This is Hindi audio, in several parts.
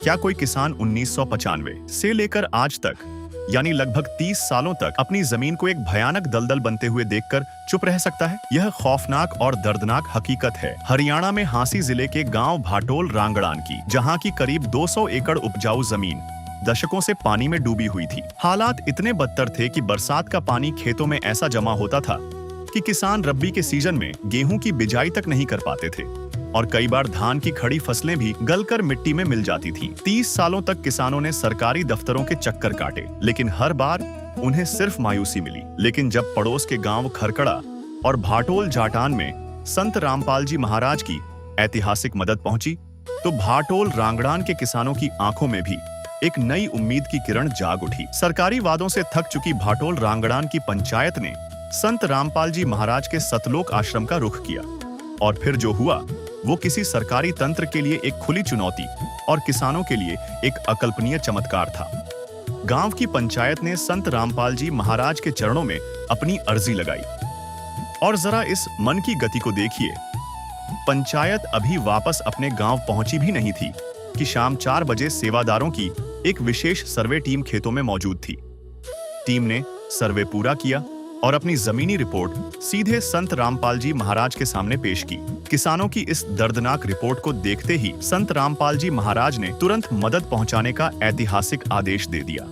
क्या कोई किसान 1995 से लेकर आज तक यानी लगभग 30 सालों तक अपनी जमीन को एक भयानक दलदल बनते हुए देखकर चुप रह सकता है? यह खौफनाक और दर्दनाक हकीकत है हरियाणा में हांसी जिले के गांव भाटोल रांगड़ान की, जहां की करीब 200 एकड़ उपजाऊ जमीन दशकों से पानी में डूबी हुई थी। हालात इतने बदतर थे कि बरसात का पानी खेतों में ऐसा जमा होता था कि किसान रब्बी के सीजन में गेहूं की बिजाई तक नहीं कर पाते थे और कई बार धान की खड़ी फसलें भी गलकर मिट्टी में मिल जाती थीं। 30 सालों तक किसानों ने सरकारी दफ्तरों के चक्कर काटे, लेकिन हर बार उन्हें सिर्फ मायूसी मिली। लेकिन जब पड़ोस के गांव खरकड़ा और भाटोल जाटान में संत रामपाल जी महाराज की ऐतिहासिक मदद पहुंची, तो भाटोल रांगड़ान के किसानों की आंखों में भी एक नई उम्मीद की किरण जाग उठी। सरकारी वादों से थक चुकी भाटोल रांगड़ान की पंचायत ने संत रामपाल जी महाराज के सतलोक आश्रम का रुख किया और फिर जो हुआ वो किसी सरकारी तंत्र के लिए एक खुली चुनौती और किसानों के लिए एक अकल्पनीय चमत्कार था। गांव की पंचायत ने संत रामपाल जी महाराज के चरणों में अपनी अर्जी लगाई और जरा इस मन की गति को देखिए। पंचायत अभी वापस अपने गांव पहुंची भी नहीं थी कि शाम 4 बजे सेवादारों की एक विशेष सर्वे टीम खेतों में मौजूद थी। टीम ने सर्वे पूरा किया और अपनी जमीनी रिपोर्ट सीधे संत रामपाल जी महाराज के सामने पेश की। किसानों की इस दर्दनाक रिपोर्ट को देखते ही संत रामपाल जी महाराज ने तुरंत मदद पहुंचाने का ऐतिहासिक आदेश दे दिया।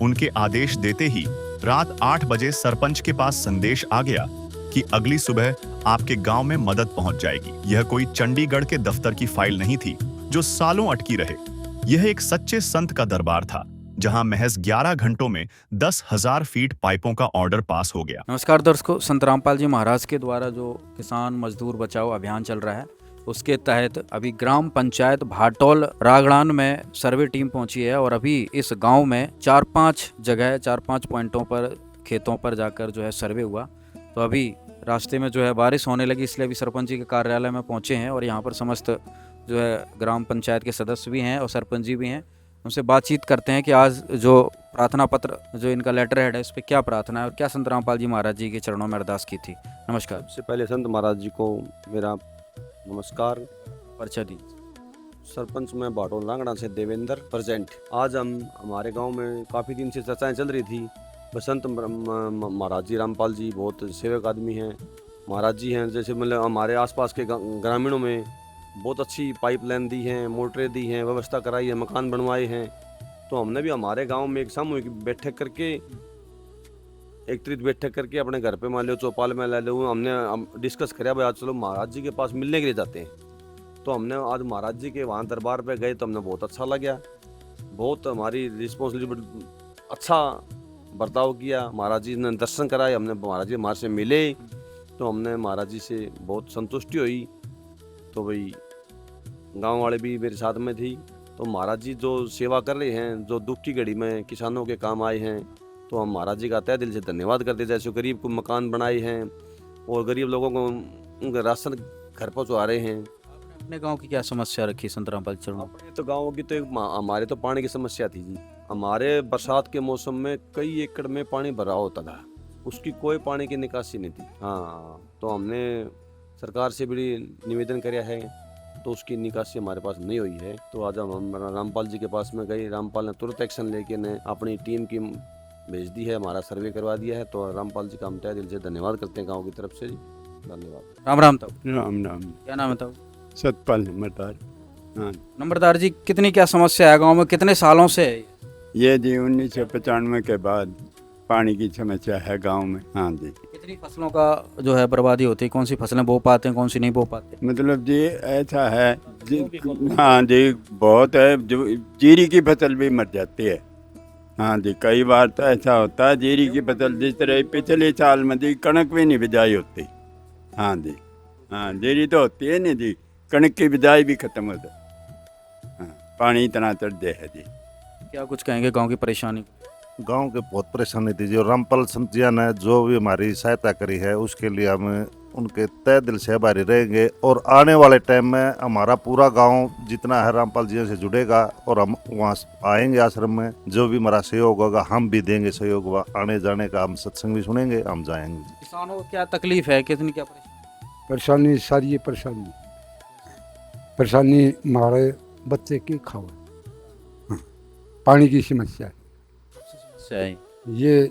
उनके आदेश देते ही रात 8 बजे सरपंच के पास संदेश आ गया कि अगली सुबह आपके गांव में मदद पहुंच जाएगी। यह कोई चंडीगढ़ के दफ्तर की फाइल नहीं थी जो सालों अटकी रहे। यह एक सच्चे संत का दरबार था, जहां महज 11 घंटों में 10,000 फीट पाइपों का ऑर्डर पास हो गया। नमस्कार दर्शकों, संत रामपाल जी महाराज के द्वारा जो किसान मजदूर बचाओ अभियान चल रहा है, उसके तहत अभी ग्राम पंचायत भाटोल रांगड़ान में सर्वे टीम पहुंची है और अभी इस गांव में 4-5 पॉइंटों पर खेतों पर जाकर जो है सर्वे हुआ। तो अभी रास्ते में जो है बारिश होने लगी, इसलिए अभी सरपंच जी के कार्यालय में पहुंचे हैं और यहाँ पर समस्त जो है ग्राम पंचायत के सदस्य भी हैं और सरपंच जी भी हैं। उनसे बातचीत करते हैं कि आज जो प्रार्थना पत्र जो इनका लेटर हेड है, इस पर क्या प्रार्थना है और क्या संत रामपाल जी महाराज जी के चरणों में अरदास की थी। नमस्कार। सबसे पहले संत महाराज जी को मेरा नमस्कार। परिचय दी। सरपंच में भाटोल रांगड़ा से देवेंद्र प्रेजेंट। आज हम हमारे गांव में काफ़ी दिन से चर्चाएं चल रही थी। बसंत महाराज जी रामपाल जी बहुत सेवक आदमी हैं। महाराज जी हैं जैसे मतलब हमारे आसपास के ग्रामीणों में बहुत अच्छी पाइपलाइन दी हैं, मोटरें दी हैं, व्यवस्था कराई है, मकान बनवाए हैं। तो हमने भी हमारे गांव में एक सामूहिक बैठक करके, एक त्रित बैठक करके अपने घर पे मान लो चौपाल में ले लो, हमने डिस्कस किया भाई आज चलो महाराज जी के पास मिलने के लिए जाते हैं। तो हमने आज महाराज जी के वहाँ दरबार पे गए तो हमने बहुत अच्छा लगा। बहुत हमारी रिस्पॉन्सिबिलिटी अच्छा बर्ताव किया। महाराज जी ने दर्शन कराए, हमने महाराज जी हमारे से मिले तो हमने महाराज जी से बहुत संतुष्टि हुई। तो भाई गांव वाले भी मेरे साथ में थी। तो महाराज जी जो सेवा कर रहे हैं, जो दुख की घड़ी में किसानों के काम आए हैं, तो हम महाराज जी का तहे दिल से धन्यवाद करते। जैसे गरीब को मकान बनाए हैं और गरीब लोगों को उनका राशन घर पहुँचा रहे हैं। अपने गांव की क्या समस्या रखी संत रामपाल जी चरणों? अपने तो गाँव की तो हमारे तो पानी की समस्या थी जी। हमारे बरसात के मौसम में कई एकड़ में पानी भरा होता था, उसकी कोई पानी की निकासी नहीं थी। हाँ, तो हमने सरकार से भी निवेदन किया है तो उसकी निकासी हमारे पास नहीं हुई है। तो आज हम रामपाल जी के पास में गए, रामपाल ने तुरंत एक्शन लेके ने अपनी टीम की भेज दी है, हमारा सर्वे करवा दिया है। तो रामपाल जी का हम तहे दिल से धन्यवाद करते हैं गांव की तरफ से। धन्यवाद। राम राम। तब राम राम। क्या नाम है तब? सतपाल नंबरदार। हाँ, नंबरदार जी, कितनी क्या समस्या है गाँव में, कितने सालों से है? ये जी 1995 के बाद पानी की समस्या है गांव में। हाँ जी। कितनी फसलों का जो है बर्बादी होती है, कौन सी फसलें बो पाते हैं, कौन सी नहीं बो पाते? मतलब जी ऐसा है जी, हाँ जी बहुत है। जो जीरी की फसल भी मर जाती है। हाँ जी, कई बार तो ऐसा होता है जीरी की फसल, जिस तरह पिछले साल में जी कणक भी नहीं बिजाई होती। हाँ जी, हाँ जीरी तो होती है नहीं जी, कणक की बिजाई भी खत्म हो जाती। हाँ, पानी इतना चढ़ जाए है जी। क्या कुछ कहेंगे गांव की परेशानी? गांव के बहुत परेशानी थी। जो रामपाल संत जी ने जो भी हमारी सहायता करी है उसके लिए हम उनके तहे दिल से आभारी रहेंगे और आने वाले टाइम में हमारा पूरा गांव जितना है रामपाल जी से जुड़ेगा और हम वहाँ आएंगे आश्रम में। जो भी हमारा सहयोग होगा हम भी देंगे सहयोग। वहाँ आने जाने का हम सत्संग भी सुनेंगे, हम जाएंगे। किसानों को क्या तकलीफ है, कितनी क्या परेशानी सारी है। परेशानी हमारे बच्चे की खाओ पानी की समस्या सही। ये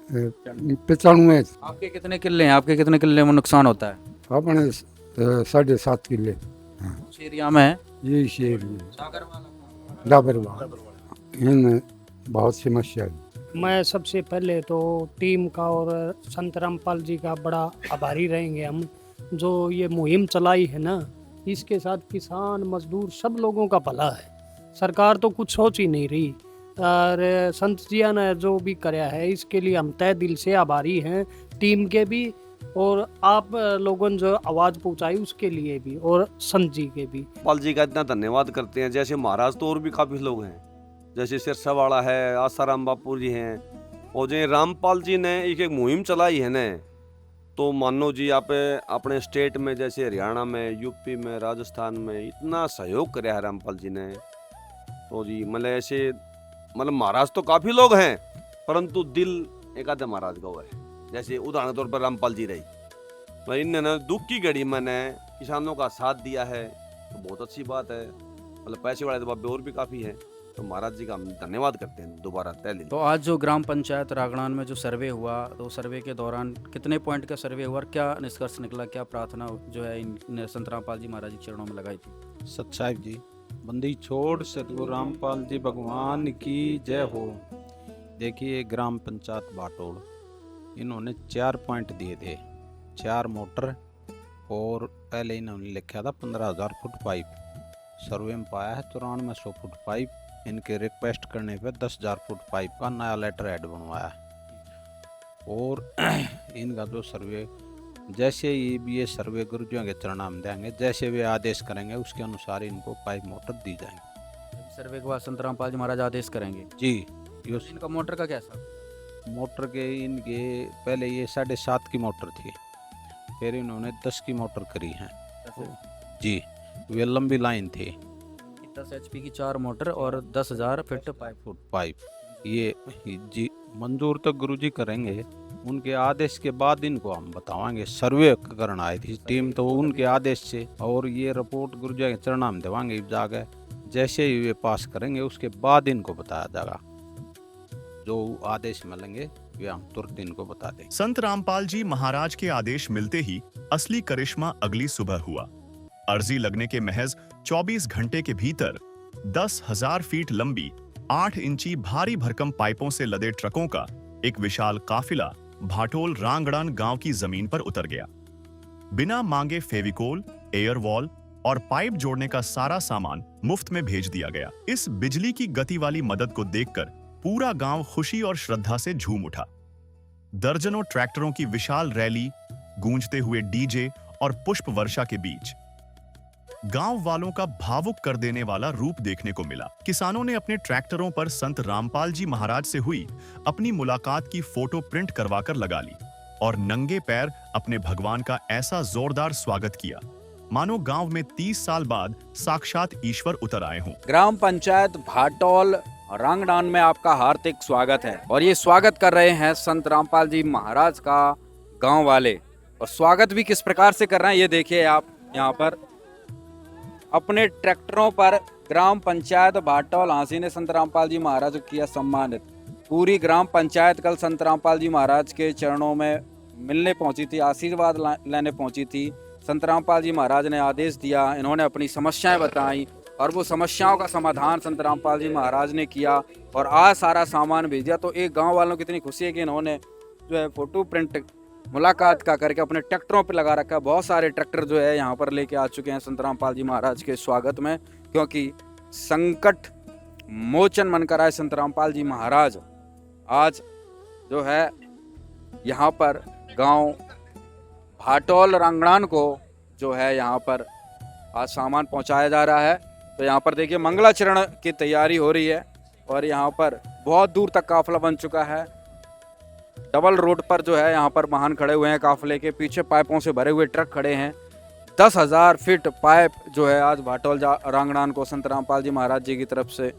95 आपके कितने किले हैं? आपके कितने किले में नुकसान होता है? अपने 7.5 किले उस एरिया में है? ये शेर लापरवाह इन बहुत समस्या है। मैं सबसे पहले तो टीम का और संत रामपाल जी का बड़ा आभारी रहेंगे हम, जो ये मुहिम चलाई है ना, इसके साथ किसान मजदूर सब लोगों का भला है। सरकार तो कुछ सोच ही नहीं रही, और संत जिया ने जो भी कराया है इसके लिए हम तहे दिल से आभारी हैं, टीम के भी और आप लोगों ने जो आवाज़ पहुंचाई उसके लिए भी, और संत जी के भी। पाल जी का इतना धन्यवाद करते हैं। जैसे महाराज तो और भी काफ़ी लोग हैं, जैसे सिरसावाड़ा है, आसाराम बापू जी हैं, और जो रामपाल जी ने एक मुहिम चलाई है न, तो मानो जी आप अपने स्टेट में जैसे हरियाणा में, यूपी में, राजस्थान में इतना सहयोग कराया है रामपाल जी ने। तो जी मतलब ऐसे मतलब महाराज तो काफ़ी लोग हैं, परंतु दिल एक आधे महाराज का हुआ है। जैसे उदाहरण तौर पर रामपाल जी रही, तो इन्होंने दुख की घड़ी मैंने किसानों का साथ दिया है, तो बहुत अच्छी बात है। मतलब पैसे वाले तो बाबे और भी काफ़ी हैं, तो महाराज जी का हम धन्यवाद करते हैं दोबारा तय दिन। तो आज जो ग्राम पंचायत रागड़ान में जो सर्वे हुआ, तो सर्वे के दौरान कितने पॉइंट का सर्वे हुआ और क्या निष्कर्ष निकला, क्या प्रार्थना जो है इन संत रामपाल जी महाराज के चरणों में लगाई थी? सच्चाई जी, बंदी छोड़ सतगुरु रामपाल जी भगवान की जय हो। देखिए ग्राम पंचायत भाटोड़, इन्होंने 4 पॉइंट दिए थे, 4 मोटर, और पहले इन्होंने लिखा था 15,000 फुट पाइप, सर्वे में पाया है 9400 फुट पाइप। इनके रिक्वेस्ट करने पे 10,000 फुट पाइप का नया लेटर हेड बनवाया है। और इनका जो सर्वे, जैसे ही ये सर्वे गुरुजियों के चरणों में देंगे, जैसे वे आदेश करेंगे उसके अनुसार इनको पाइप मोटर दी जाएंगी। सर्वे के बाद संत रामपाल जी महाराज आदेश करेंगे जी। इनका मोटर का कैसा? मोटर के इनके पहले ये 7.5 की मोटर थी, फिर इन्होंने 10 की मोटर करी है जी। वे लंबी लाइन थी, 10 HP की 4 मोटर और 10,000 फीट पाइप ये जी मंजूर तो गुरुजी करेंगे, उनके आदेश के बाद इनको हम बतावांगे। सर्वे करना आई थी टीम, तो उनके आदेश से, और ये रिपोर्ट गुरुजी के चरणों में देवांगे जाके, जैसे ही वे पास करेंगे उसके बाद इनको बताया जाएगा, जो आदेश मिलेंगे वे हम तुरंत इनको बता देंगे। संत रामपाल जी महाराज के आदेश मिलते ही असली करिश्मा अगली सुबह हुआ। अर्जी लगने के महज 24 घंटे के भीतर 10,000 फीट लंबी 8 इंची भारी भरकम पाइपों से लदे ट्रकों का एक विशाल काफिला भाटोल रांगड़ान गांव की जमीन पर उतर गया। बिना मांगे फेविकोल, एयर वॉल और पाइप जोड़ने का सारा सामान मुफ्त में भेज दिया गया। इस बिजली की गति वाली मदद को देखकर पूरा गांव खुशी और श्रद्धा से झूम उठा। दर्जनों ट्रैक्टरों की विशाल रैली, गूंजते हुए डीजे और पुष्प वर्षा के बीच गांव वालों का भावुक कर देने वाला रूप देखने को मिला। किसानों ने अपने ट्रैक्टरों पर संत रामपाल जी महाराज से हुई अपनी मुलाकात की फोटो प्रिंट करवाकर लगा ली और नंगे पैर अपने भगवान का ऐसा जोरदार स्वागत किया मानो गांव में 30 साल बाद साक्षात ईश्वर उतर आए हों। ग्राम पंचायत भाटोल रांगड़ान में आपका हार्दिक स्वागत है, और ये स्वागत कर रहे हैं संत रामपाल जी महाराज का गांव वाले। और स्वागत भी किस प्रकार से कर रहे हैं ये देखिए आप। यहाँ पर अपने ट्रैक्टरों पर ग्राम पंचायत भाटोल हांसी ने संत रामपाल जी महाराज को किया सम्मानित। पूरी ग्राम पंचायत कल संत रामपाल जी महाराज के चरणों में मिलने पहुंची थी, आशीर्वाद लेने पहुंची थी। संत रामपाल जी महाराज ने आदेश दिया, इन्होंने अपनी समस्याएं बताई और वो समस्याओं का समाधान संत रामपाल जी महाराज ने किया और आज सारा सामान भेज दिया। तो एक गांव वालों की इतनी खुशी है कि इन्होंने जो है फोटो प्रिंट मुलाकात का करके अपने ट्रैक्टरों पर लगा रखा है। बहुत सारे ट्रैक्टर जो है यहाँ पर लेके आ चुके हैं संत रामपाल जी महाराज के स्वागत में, क्योंकि संकट मोचन बनकर आए संत रामपाल जी महाराज आज जो है यहाँ पर गांव भाटोल रांगड़ान को जो है यहाँ पर आज सामान पहुँचाया जा रहा है। तो यहाँ पर देखिए मंगलाचरण की तैयारी हो रही है और यहाँ पर बहुत दूर तक काफिला बन चुका है। डबल रोड पर जो है यहाँ पर वाहन खड़े हुए हैं, काफिले के पीछे पाइपों से भरे हुए ट्रक खड़े हैं। 10,000 फीट पाइप जो है आज भाटोल रांगड़ान को संत रामपाल जी महाराज जी की तरफ से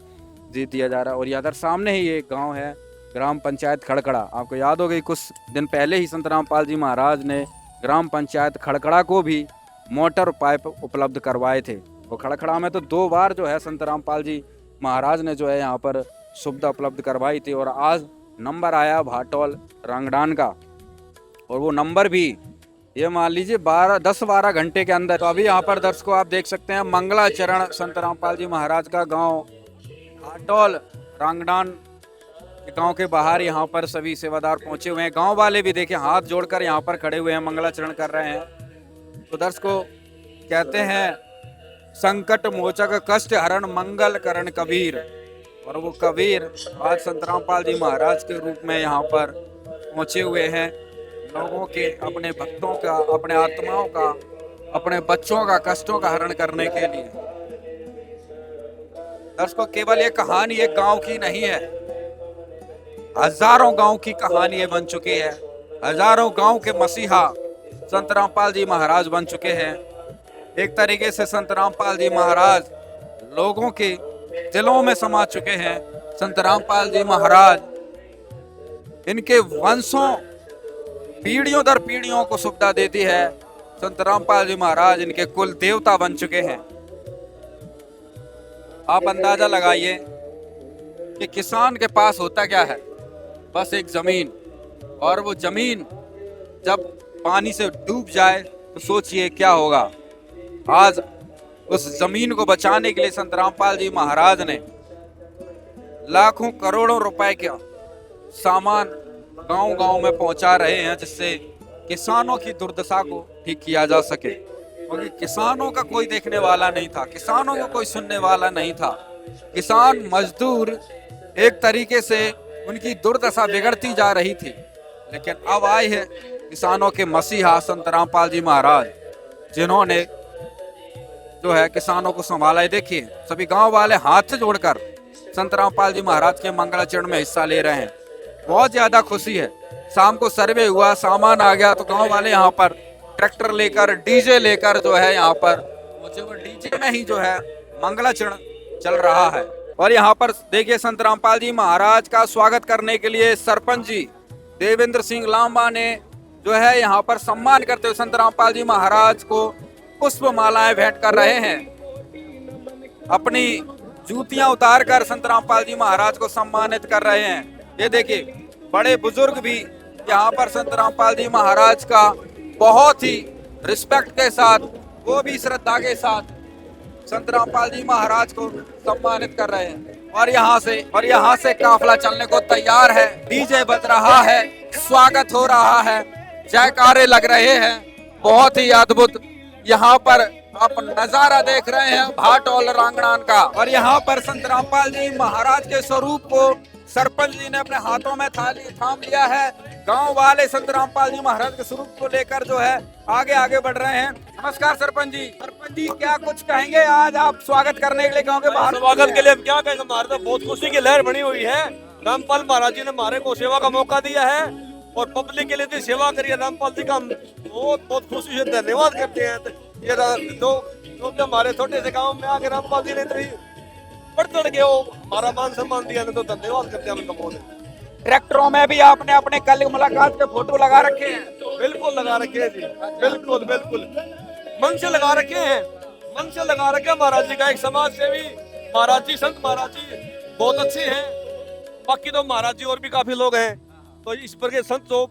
दे दिया जा रहा है। और इधर सामने ही एक गांव है ग्राम पंचायत खड़खड़ा। आपको याद हो गई कुछ दिन पहले ही संत रामपाल जी महाराज ने ग्राम पंचायत खड़खड़ा को भी मोटर पाइप उपलब्ध करवाए थे। और खड़खड़ा में तो 2 बार जो है संत रामपाल जी महाराज ने जो है यहाँ पर सुविधा उपलब्ध करवाई थी, और आज नंबर आया भाटौल रांगड़ान का, और वो नंबर भी ये मान लीजिए 10-12 घंटे के अंदर। तो अभी यहाँ पर दर्शकों आप देख सकते हैं मंगलाचरण संत रामपाल जी महाराज का गांव भाटौल रांगड़ान गांव के बाहर यहाँ पर सभी सेवादार पहुंचे हुए हैं। गांव वाले भी देखिए हाथ जोड़कर यहाँ पर खड़े हुए हैं, मंगलाचरण कर रहे हैं। तो दर्शकों कहते हैं संकट मोचक कष्ट हरण मंगल करण कबीर, और वो कबीर आज संत रामपाल जी महाराज के रूप में यहाँ पर पहुंचे हुए हैं, लोगों के, अपने भक्तों का, अपने आत्माओं का, अपने बच्चों का कष्टों का हरण करने के लिए। दर्शकों केवल ये कहानी एक गांव की नहीं है, हजारों गांव की कहानी ये बन चुकी है। हजारों गांव के मसीहा संत रामपाल जी महाराज बन चुके हैं। एक तरीके से संत रामपाल जी महाराज लोगों के दिलों में समा चुके हैं। संत रामपाल जी महाराज इनके वंशों, पीढ़ियों दर पीढ़ियों को सुविधा देती है। संत रामपाल जी महाराज इनके कुल देवता बन चुके हैं। आप अंदाजा लगाइए कि किसान के पास होता क्या है, बस एक जमीन, और वो जमीन जब पानी से डूब जाए तो सोचिए क्या होगा। आज उस जमीन को बचाने के लिए संत रामपाल जी महाराज ने लाखों करोड़ों रुपए का सामान गांव-गांव में पहुंचा रहे हैं, जिससे किसानों की दुर्दशा को ठीक किया जा सके। क्योंकि किसानों का कोई देखने वाला नहीं था, किसानों को कोई सुनने वाला नहीं था। किसान मजदूर एक तरीके से उनकी दुर्दशा बिगड़ती जा रही थी, लेकिन अब आए हैं किसानों के मसीहा संत रामपाल जी महाराज, जिन्होंने जो है किसानों को संभाला है। देखिए सभी गांव वाले हाथ जोड़कर संत रामपाल जी महाराज के मंगलाचरण में हिस्सा ले रहे हैं। बहुत ज्यादा खुशी है। शाम को सर्वे हुआ, सामान आ गया, तो गांव वाले यहाँ पर ट्रैक्टर लेकर, डीजे लेकर जो है यहाँ पर डीजे में ही जो है मंगलाचरण चल रहा है। और यहाँ पर देखिए संत रामपाल जी महाराज का स्वागत करने के लिए सरपंच जी देवेंद्र सिंह लांबा ने जो है यहाँ पर सम्मान करते हुए संत रामपाल जी महाराज को पुष्प मालाएं भेंट कर रहे हैं। अपनी जूतियां उतार कर संत रामपाल जी महाराज को सम्मानित कर रहे हैं। ये देखिए बड़े बुजुर्ग भी यहाँ पर संत रामपाल जी महाराज का बहुत ही रिस्पेक्ट के साथ, वो भी श्रद्धा के साथ संत रामपाल जी महाराज को सम्मानित कर रहे हैं। और यहाँ से काफिला चलने को तैयार है। डीजे बज रहा है, स्वागत हो रहा है, जयकारे लग रहे हैं। बहुत ही अद्भुत यहाँ पर आप नजारा देख रहे हैं भाटौल रांगड़ान का। और यहाँ पर संत रामपाल जी महाराज के स्वरूप को सरपंच जी ने अपने हाथों में थाम लिया है। गांव वाले संत रामपाल जी महाराज के स्वरूप को लेकर जो है आगे बढ़ रहे हैं। नमस्कार सरपंच जी। सरपंच जी क्या कुछ कहेंगे, आज आप स्वागत करने के लिए गांव के बाहर? स्वागत के लिए हम क्या कहेंगे, हमारे तो बहुत खुशी की लहर बनी हुई है। रामपाल महाराज जी ने हमारे को सेवा का मौका दिया है और पब्लिक के लिए भी सेवा करी है। रामपाल जी का हम बहुत खुशी से धन्यवाद करते हैं। ये जो हमारे छोटे से गाँव में आके रामपाल जी ने बढ़ चढ़ के वो हमारा मान सम्मान दिया, तो धन्यवाद करते हैं उनका बहुत। ट्रैक्टरों में भी आपने अपने कल मुलाकात के फोटो लगा रखे हैं? बिल्कुल लगा रखे हैं जी, बिल्कुल बिल्कुल मन से लगा रखे हैं, मन से लगा रखे। महाराज जी का एक समाज सेवी महाराज जी, संत महाराज जी बहुत अच्छे हैं। बाकी तो महाराज जी और भी काफी लोग हैं, तो इस पर के संत जो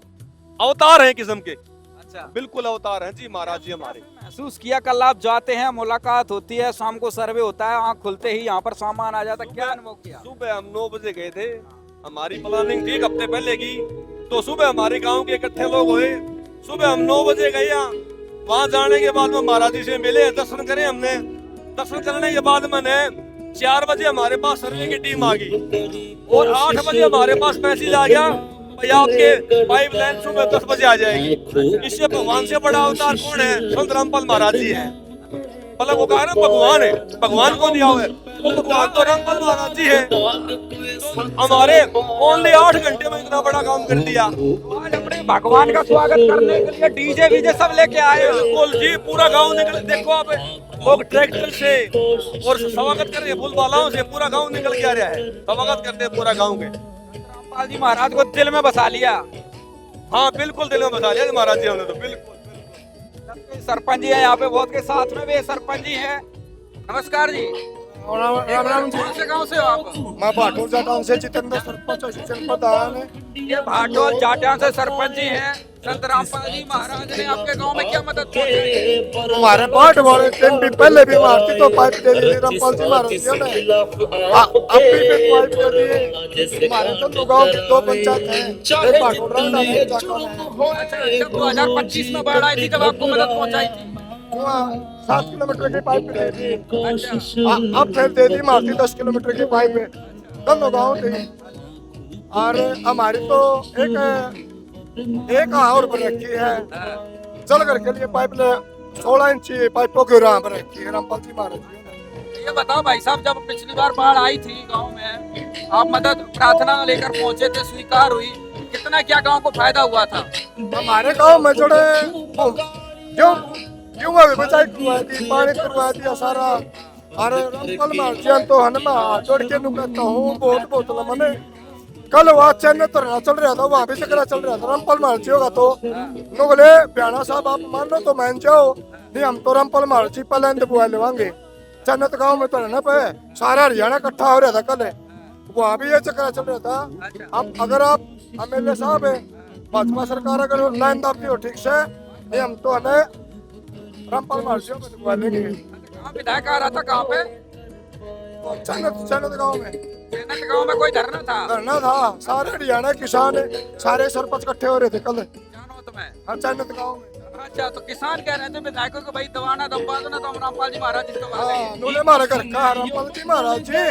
अवतार हैं किस्म के, अच्छा बिल्कुल अवतार हैं जी महाराज जी हमारे। महसूस किया कल आप जाते हैं, मुलाकात होती है, शाम को सर्वे होता है, आँख खुलते ही यहाँ पर सामान आ जाता है, क्या अनुभव किया? सुबह हम 9 बजे गए थे, हमारी प्लानिंग थी एक हफ्ते पहले की, तो सुबह हमारे गांव के इकट्ठे लोग हुए। सुबह हम 9 बजे गए, वहां जाने के बाद में महाराज जी से मिले, दर्शन करे हमने। दर्शन करने के बाद मैंने 4 बजे हमारे पास सर्वे की टीम आ गई और 8 बजे हमारे पास मैसेज आ गया भाई आपके पाइपलाइन सुबह 10 बजे आ जाएगी। इससे भगवान से बड़ा अवतार कौन है? संत रामपाल महाराज जी है। मतलब वो कहा ना भगवान है, भगवान को दिया हुआ है, भगवान तो रामपाल महाराज जी है। तो हमारे ओनली 8 घंटे में इतना बड़ा काम कर दिया। आज अपने भगवान का स्वागत करने के लिए डीजे वीजे सब लेके आए। बिल्कुल जी, पूरा गांव निकल, देखो आप लोग ट्रैक्टर से और स्वागत कर रहे हैं, फूलमालाओं से पूरा गांव निकल के आ रहा है, स्वागत करते हैं पूरा गांव के। रामपाल जी महाराज को दिल में बसा लिया। हाँ बिल्कुल दिल में बसा लिया महाराज जी हमने तो, बिल्कुल। सरपंच जी है यहाँ पे, बहुत के साथ में भी सरपंच जी है। नमस्कार जी। राम राम जी। कौन से गांव से हो आप? मैं भाटोल जाटान से जितेंद्र सरपंच शिक्षण प्रधान है। ये भाटोल जाटान से सरपंच जी हैं। संत रामपाल जी महाराज ने आपके गांव में क्या मदद पहुंचाई? हमारे पाठ वाले दिन भी पहले भी मारती तो पाइप दे दी रामपाल जी महाराज जी ने। अब भी पाइप दे दी। हमारे तो गांव की 2 पंचायत हैं, एक भाटोल रांगड़ा है, एक जाटान है। जब 2025 में बाढ़ आई थी जब आपको मदद पहुंचाई थी 7 किलोमीटर की पाइप दे दी। अब फिर दे दी मारती 10 किलोमीटर की पाइप दोनों गाँव थी। और हमारी तो एक और बन रखी है जल घर के लिए पाइप 16 इंची पाइपों की राह बन रखी है रामपाल जी महाराज जी ने। ये बताओ भाई साहब, जब पिछली बार बाढ़ आई थी गांव में, आप मदद प्रार्थना लेकर पहुंचे थे, स्वीकार हुई, कितना क्या गांव को फायदा हुआ था? हमारे गांव में जोड़े क्यों बचाई करवाई थी, पानी करवा दिया सारा। अरे रामपाल महाराज जी तो हनुमा जोड़ के कहता हूँ बहुत बहुत लमने। कल वहाँ चैन धरना चल रहा था, वहाँ भी चक्रा चल रहा था रामपाल महाराज जी होगा तो बोले ब्याना साहब आप मान लो तो मान जाओ, नहीं हम तो रामपाल महाराज जी पहले बुआ लेवांगे। चन्नत गांव में धरना पे सारा हरियाणा इकट्ठा हो रहा था कल, वहाँ भी ये चक्रा चल रहा था। अब अगर आप MLA साहब है, भाजपा सरकार अगर लाइन दाबती हो ठीक से, नहीं हम तो हमें रामपाल महाराज जी को बुआ लेंगे। विधायक आ रहा था कहाँ पे? चन्नत गांव में। चन्नत गांव में कोई धरना था? सारे हरियाणा किसान सारे सरपंच इकट्ठे हो रहे थे कल जानवत में। हाँ चन्नत गांव में। अच्छा, तो किसान कह रहे थे विधायकों को भाई दबाना दबा दो ना, तो हम रामपाल जी महाराज जी दबा हाँ नूले मारे घर का रामपाल जी महाराज जी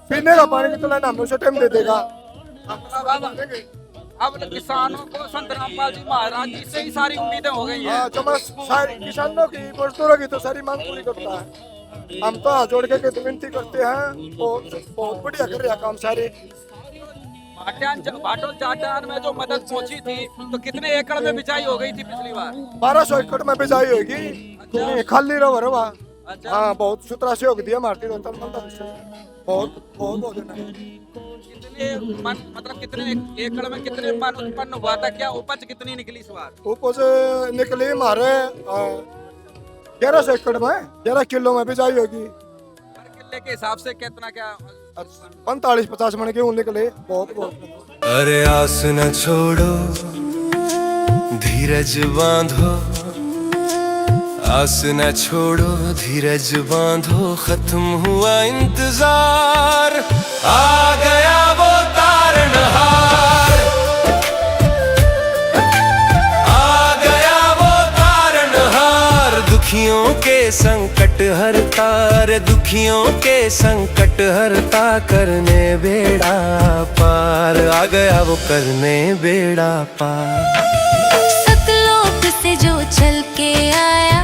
पीने का पानी की तो लाइन हम से टाइम दे देगा। अब किसानों को संत रामपाल जी महाराज जी से ही सारी उम्मीदें हो गई हैं। जो मैं सारी किसानों की मजदूरों की तो सारी मांग पूरी करता है। हम तो हाथ जोड़ के विनती करते हैं, बहुत बढ़िया कर रहा काम सारे। भाटोल जाटान में जो मदद पहुंची थी तो कितने एकड़ में बिजाई हो गई थी पिछली बार? 1200 एकड़ में बिजाई होगी, खाली रवा। हाँ बहुत सुतरा से होगी दिया मारती बहुत कितने मतलब कितने एकड़ में कितने मन उत्पन्न हुआ था? क्या उपज कितनी निकली इस बार? उपज निकली हमारे 1100 एकड़ में 11 किलो में बिजाई होगी। किले के हिसाब से कितना क्या? 45-50 मन के निकले। बहुत अरे आस न छोड़ो धीरज बांधो, आस न छोड़ो धीरज बांधो, खत्म हुआ इंतजार, आ गया वो तारनहार, आ गया वो तारनहार, दुखियों के संकट हरता रे, दुखियों के संकट हरता, करने बेड़ा पार, आ गया वो करने बेड़ा पार। सतलोक से जो चल के आया,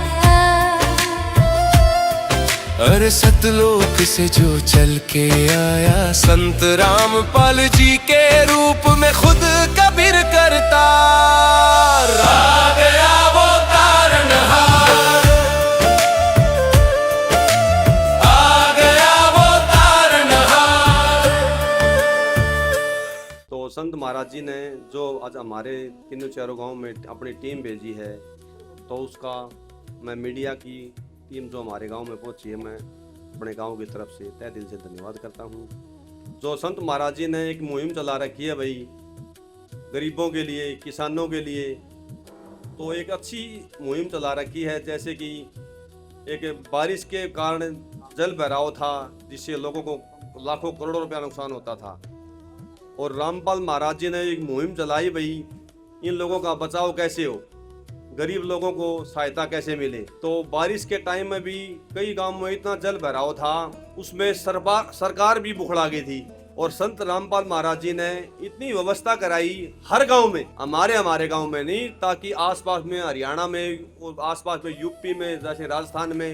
अरे सतलोक से जो चल के आया, संत रामपाल जी के रूप में खुद कबीर करतार, आ गया वो तारनहार, आ गया वो तारनहार। तो संत महाराज जी ने जो आज हमारे तीनों चारों गांव में अपनी टीम भेजी है, तो उसका मैं मीडिया की टीम जो हमारे गांव में पहुंची है, मैं अपने गांव की तरफ से तहे दिल से धन्यवाद करता हूं। जो संत महाराज जी ने एक मुहिम चला रखी है भाई गरीबों के लिए, किसानों के लिए, तो एक अच्छी मुहिम चला रखी है। जैसे कि एक बारिश के कारण जल भराव था जिससे लोगों को लाखों करोड़ों रुपया नुकसान होता था, और रामपाल महाराज जी ने एक मुहिम चलाई भाई इन लोगों का बचाव कैसे हो, गरीब लोगों को सहायता कैसे मिले। तो बारिश के टाइम में भी कई गांव में इतना जल भराव था, उसमें सरकार भी बुखड़ा गई थी, और संत रामपाल महाराज जी ने इतनी व्यवस्था कराई हर गांव में, हमारे गांव में नहीं, ताकि आसपास में हरियाणा में और आसपास में यूपी में जैसे राजस्थान में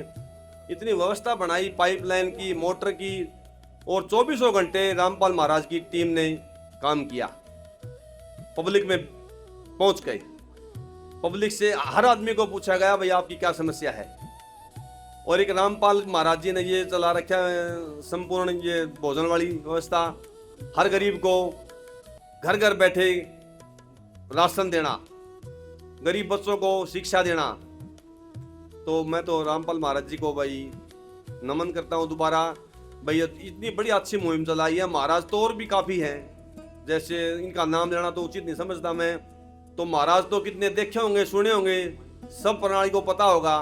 इतनी व्यवस्था बनाई पाइपलाइन की, मोटर की, और 24 घंटे रामपाल महाराज की टीम ने काम किया। पब्लिक में पहुंच गए, पब्लिक से हर आदमी को पूछा गया भाई आपकी क्या समस्या है। और एक रामपाल महाराज जी ने ये चला रखा है संपूर्ण ये भोजन वाली व्यवस्था, हर गरीब को घर घर बैठे राशन देना, गरीब बच्चों को शिक्षा देना। तो मैं तो रामपाल महाराज जी को भाई नमन करता हूँ दोबारा। भाई इतनी बड़ी अच्छी मुहिम चलाई है। महाराज तो और भी काफ़ी हैं, जैसे इनका नाम लेना तो उचित नहीं समझता मैं, तो महाराज तो कितने देखे होंगे, सुने होंगे, सब प्रणाली को पता होगा।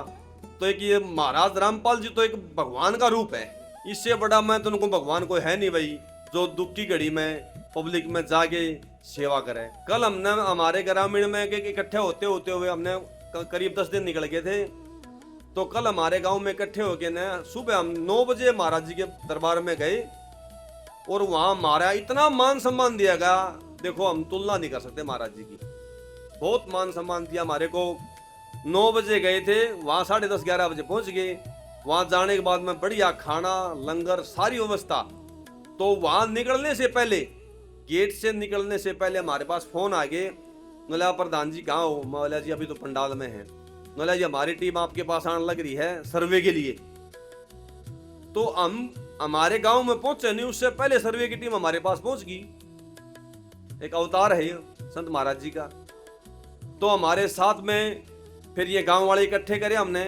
तो एक ये महाराज रामपाल जी तो एक भगवान का रूप है, इससे बड़ा मैं तो उनको भगवान कोई है नहीं भाई, जो दुख की घड़ी में पब्लिक में जाके सेवा करे। कल हमने हमारे ग्रामीण में इकट्ठे होते हुए हमने करीब 10 दिन निकल गए थे। तो कल हमारे गांव में इकट्ठे होके ना सुबह हम 9 बजे महाराज जी के दरबार में गए और वहां हमारा इतना मान सम्मान दिया गया, देखो हम तुलना नहीं कर सकते महाराज जी की। बहुत मान सम्मान दिया हमारे को। 9 बजे गए थे, वहां 10:30-11 बजे पहुंच गए। वहां जाने के बाद में बढ़िया खाना लंगर सारी व्यवस्था। तो वहां निकलने से पहले, गेट से निकलने से पहले हमारे पास फोन आ गए, बोला प्रधान जी कहाँ हो? मैं बोला जी अभी तो पंडाल में है। बोला जी हमारी टीम आपके पास आने लग रही है सर्वे के लिए। तो हम हमारे गांव में पहुंचे नहीं, उससे पहले सर्वे की टीम हमारे पास पहुंच गई। एक अवतार है ये संत महाराज जी का। तो हमारे साथ में फिर ये गांव वाले इकट्ठे करे हमने,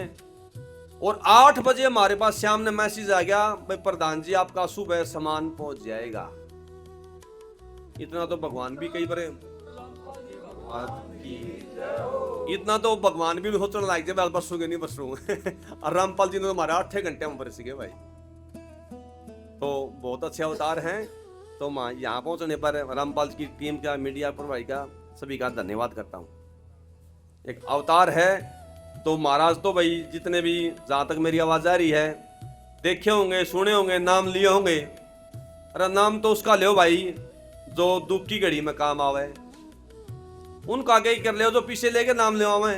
और 8 बजे हमारे पास शाम ने मैसेज आ गया, भाई प्रधान जी आपका सुबह सामान पहुंच जाएगा। इतना तो भगवान भी कई बार इतना तो भगवान भी सोचने लायक है, बरसूंगे नहीं बरसूंगे। और रामपाल जी ने तो हमारे 8 घंटे में बरस गए भाई। तो बहुत अच्छे अवतार हैं। तो मैं यहाँ पहुंचने पर रामपाल की टीम का, मीडिया प्रभारी का, सभी का धन्यवाद करता हूँ। एक अवतार है। तो महाराज तो भाई जितने भी, जहाँ तक मेरी आवाज आ रही है, देखे होंगे, सुने होंगे, नाम लिए होंगे। अरे नाम तो उसका ले भाई जो दुख की घड़ी में काम आवे, उनका आगे ही कर ले जो पीछे लेके नाम ले आवे।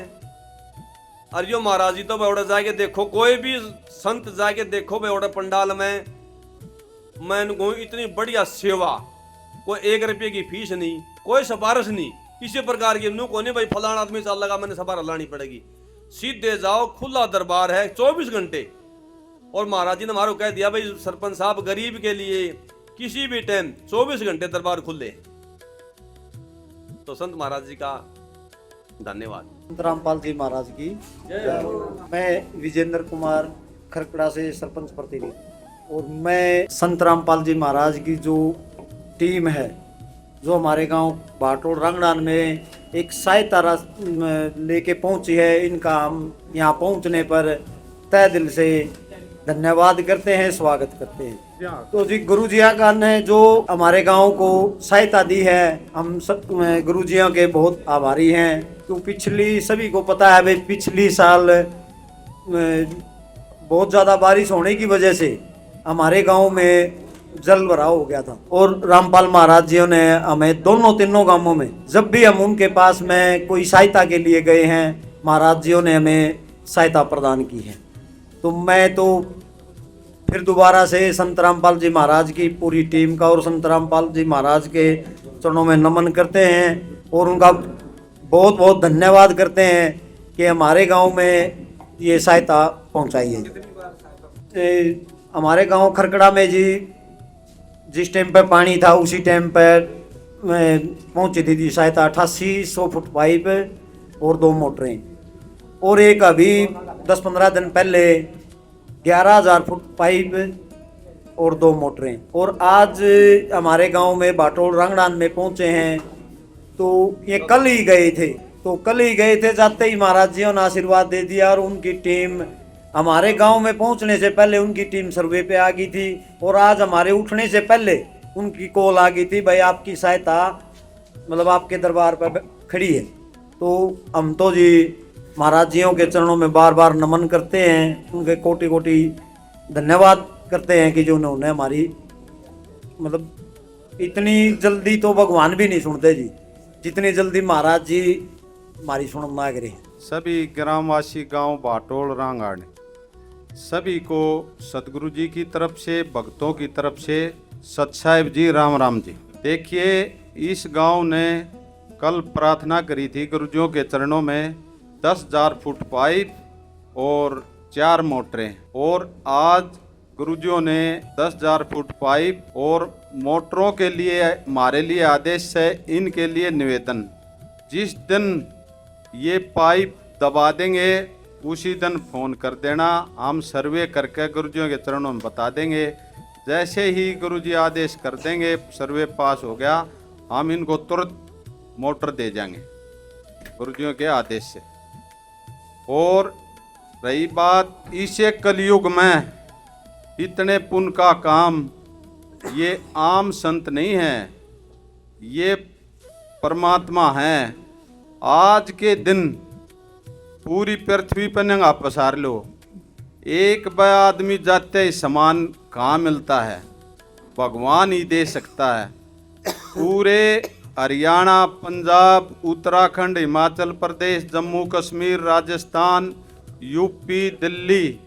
और यो महाराज जी तो बेवड़ा जाके देखो, कोई भी संत जाके देखो बेवड़ा पंडाल में, मैं इनको इतनी बढ़िया सेवा, कोई 1 रुपये की फीस नहीं, कोई सिफारिश नहीं, किसी प्रकार की नु को नहीं भाई फलाना आदमी चल लगा मैंने सिफारिश लानी पड़ेगी। सीधे जाओ, खुला दरबार है 24 घंटे। और महाराज जी ने हमारे कह दिया भाई सरपंच साहब गरीब के लिए किसी भी टाइम 24 घंटे दरबार खुले। तो संत महाराज जी का धन्यवाद। संत रामपाल जी महाराज की। मैं विजेंद्र कुमार खरकड़ा से सरपंच प्रतिनिधि, और मैं संत रामपाल जी महाराज की जो टीम है, जो हमारे गांव भाटोल रंगड़ान में एक सहायता लेके पहुंची है, इनका हम यहाँ पहुंचने पर तहे दिल से धन्यवाद करते हैं, स्वागत करते हैं। तो जी गुरुजिया का ने जो हमारे गांव को सहायता दी है, हम सब गुरुजियों के बहुत आभारी हैं। तो पिछली, सभी को पता है भाई, पिछली साल बहुत ज़्यादा बारिश होने की वजह से हमारे गांव में जल भराव हो गया था, और रामपाल महाराज जी ने हमें तीनों गांवों में, जब भी हम उनके पास में कोई सहायता के लिए गए हैं, महाराज जी ने हमें सहायता प्रदान की है। तो मैं तो फिर दोबारा से संत रामपाल जी महाराज की पूरी टीम का और संत रामपाल जी महाराज के चरणों में नमन करते हैं, और उनका बहुत बहुत धन्यवाद करते हैं कि हमारे गांव में ये सहायता पहुंचाई है। हमारे गांव खरकड़ा में जी जिस टाइम पर पानी था, उसी टाइम पर पहुंची थी सहायता। 8800 फुट पाइप और 2 मोटरें, और एक अभी 10-15 दिन पहले 11,000 फुट पाइप और 2 मोटरें। और आज हमारे गांव में भाटोल रंगड़ान में पहुंचे हैं। तो ये कल ही गए थे, जाते ही महाराज जी ने आशीर्वाद दे दिया, और उनकी टीम हमारे गांव में पहुंचने से पहले उनकी टीम सर्वे पे आ गई थी, और आज हमारे उठने से पहले उनकी कॉल आ गई थी, भाई आपकी सहायता मतलब आपके दरबार पर खड़ी है। तो हम तो जी महाराज जियों के चरणों में बार बार नमन करते हैं, उनके कोटि कोटि धन्यवाद करते हैं कि जो उन्होंने हमारी, मतलब इतनी जल्दी तो भगवान भी नहीं सुनते जी, जितनी जल्दी महाराज जी हमारी सुनना करे। सभी ग्रामवासी गांव भाटोल रांगाड़ सभी को सतगुरु जी की तरफ से, भक्तों की तरफ से सत साहिब जी राम राम जी। देखिए इस गांव ने कल प्रार्थना करी थी गुरुजियों के चरणों में 10,000 फुट पाइप और 4 मोटरें, और आज गुरुजियों ने 10,000 फुट पाइप और मोटरों के लिए हमारे लिए आदेश है, इनके लिए निवेदन, जिस दिन ये पाइप दबा देंगे उसी दिन फ़ोन कर देना, हम सर्वे करके गुरुजियों के चरणों में बता देंगे। जैसे ही गुरुजी आदेश कर देंगे सर्वे पास हो गया, हम इनको तुरंत मोटर दे जाएंगे गुरुजियों के आदेश से। और रही बात इसे कलयुग में इतने पुण्य का काम, ये आम संत नहीं है, ये परमात्मा है। आज के दिन पूरी पृथ्वी पर नंगा पसार लो, एक ब आदमी जाते ही समान कहाँ मिलता है, भगवान ही दे सकता है। पूरे हरियाणा, पंजाब, उत्तराखंड, हिमाचल प्रदेश, जम्मू कश्मीर, राजस्थान, यूपी, दिल्ली,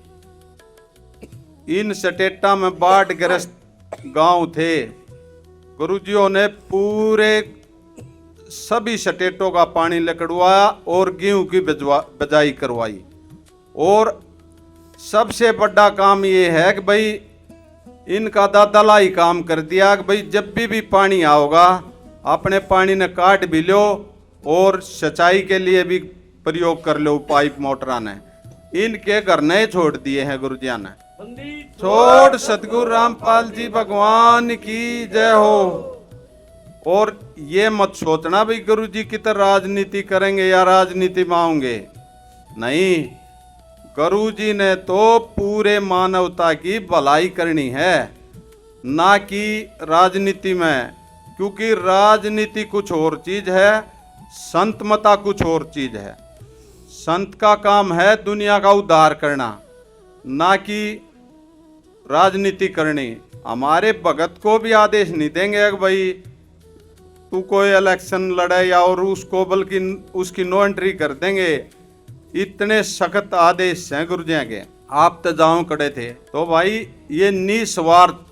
इन स्टेटा में बाढ़ ग्रस्त गांव थे। गुरुजियों ने पूरे सभी स्टेटों का पानी लकड़वाया और गेहूं की बिजाई करवाई। और सबसे बड़ा काम ये है कि भाई इनका दादा ही काम कर दिया कि भाई जब भी पानी आओगा अपने पानी ने काट भी लो और सिंचाई के लिए भी प्रयोग कर लो, पाइप मोटरा ने। इनके घर नहीं छोड़ दिए हैं गुरुजिया ने। छोड़ सतगुरु रामपाल जी भगवान की जय हो। और ये मत सोचना भाई गुरुजी की तरह राजनीति करेंगे या राजनीति में आएंगे, नहीं। गुरुजी ने तो पूरे मानवता की भलाई करनी है, ना कि राजनीति में। क्योंकि राजनीति कुछ और चीज है, संत मता कुछ और चीज है। संत का काम है दुनिया का उद्धार करना, ना कि राजनीति करनी। हमारे भगत को भी आदेश नहीं देंगे कि भाई तू कोई इलेक्शन लड़े या और उसको, बल्कि उसकी नो एंट्री कर देंगे। इतने सख्त आदेश हैं गुरुजियों के। आप तो जाओ कड़े थे तो भाई ये निस्वार्थ